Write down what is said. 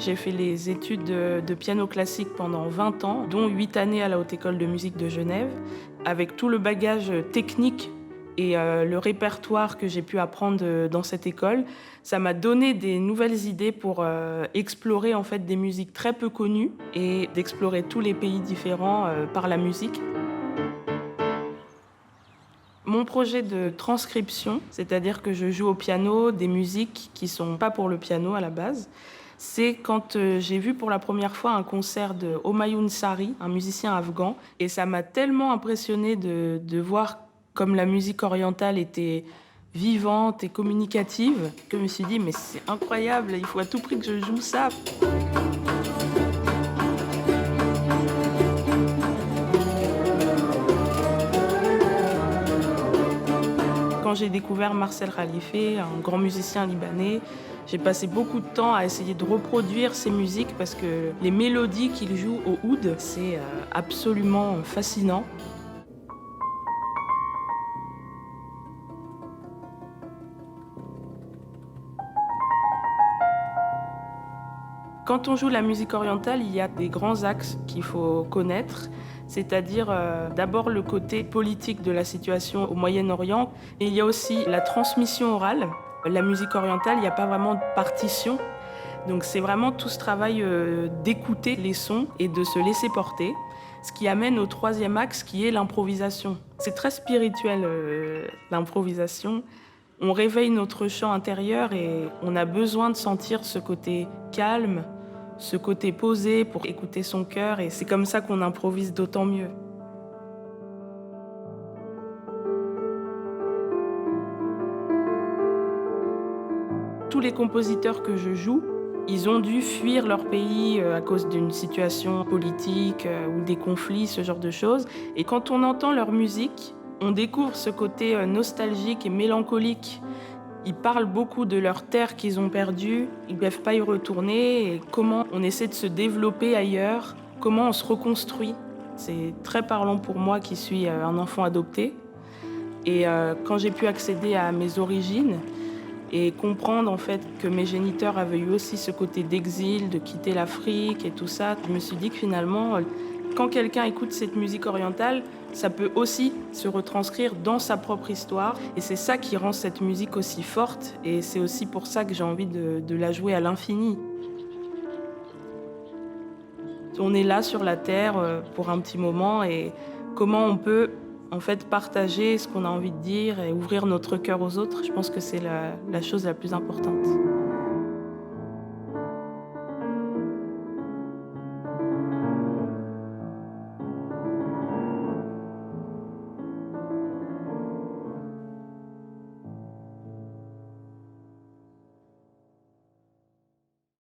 J'ai fait les études de piano classique pendant 20 ans, dont 8 années à la Haute École de musique de Genève, avec tout le bagage technique et le répertoire que j'ai pu apprendre dans cette école. Ça m'a donné des nouvelles idées pour explorer en fait des musiques très peu connues et d'explorer tous les pays différents par la musique. Mon projet de transcription, c'est-à-dire que je joue au piano des musiques qui sont pas pour le piano à la base, c'est quand j'ai vu pour la première fois un concert de Homayoun Sari, un musicien afghan, et ça m'a tellement impressionnée de voir comme la musique orientale était vivante et communicative que je me suis dit mais c'est incroyable, il faut à tout prix que je joue ça. Quand j'ai découvert Marcel Khalife, un grand musicien libanais, j'ai passé beaucoup de temps à essayer de reproduire ses musiques parce que les mélodies qu'il joue au oud, c'est absolument fascinant. Quand on joue la musique orientale, il y a des grands axes qu'il faut connaître, c'est-à-dire d'abord le côté politique de la situation au Moyen-Orient, et il y a aussi la transmission orale. La musique orientale, il n'y a pas vraiment de partition, donc c'est vraiment tout ce travail d'écouter les sons et de se laisser porter, ce qui amène au troisième axe qui est l'improvisation. C'est très spirituel l'improvisation. On réveille notre chant intérieur et on a besoin de sentir ce côté calme, ce côté posé pour écouter son cœur, et c'est comme ça qu'on improvise d'autant mieux. Tous les compositeurs que je joue, ils ont dû fuir leur pays à cause d'une situation politique ou des conflits, ce genre de choses. Et quand on entend leur musique, on découvre ce côté nostalgique et mélancolique. Ils parlent beaucoup de leur terre qu'ils ont perdue, ils ne peuvent pas y retourner, et comment on essaie de se développer ailleurs, comment on se reconstruit. C'est très parlant pour moi qui suis un enfant adopté. Et quand j'ai pu accéder à mes origines et comprendre en fait que mes géniteurs avaient eu aussi ce côté d'exil, de quitter l'Afrique et tout ça, je me suis dit que finalement, quand quelqu'un écoute cette musique orientale, ça peut aussi se retranscrire dans sa propre histoire. Et c'est ça qui rend cette musique aussi forte. Et c'est aussi pour ça que j'ai envie de la jouer à l'infini. On est là sur la Terre pour un petit moment, et comment on peut en fait partager ce qu'on a envie de dire et ouvrir notre cœur aux autres, je pense que c'est la chose la plus importante.